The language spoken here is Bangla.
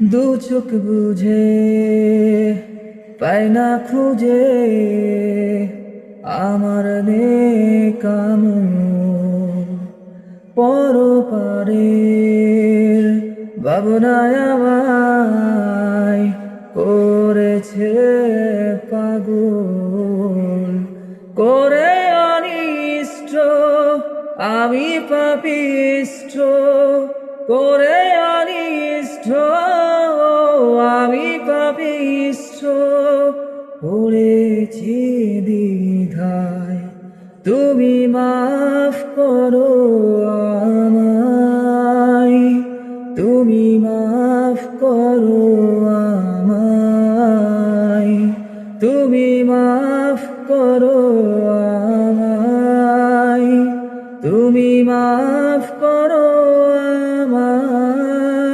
দু চোখ বুঝে পাই না খুঁজে আমার নেকামল পরপারের ভাবনায় আমায় করেছে পাগল করে অনিষ্ট আমি পাপিষ্ঠ করে অনিষ্ট আমি পাপিষ্ঠ পড়েছি দ্বিধায় তুমি মাফ করো আমায় তুমি মাফ করো আমায় তুমি মাফ করো আমায় তুমি মাফ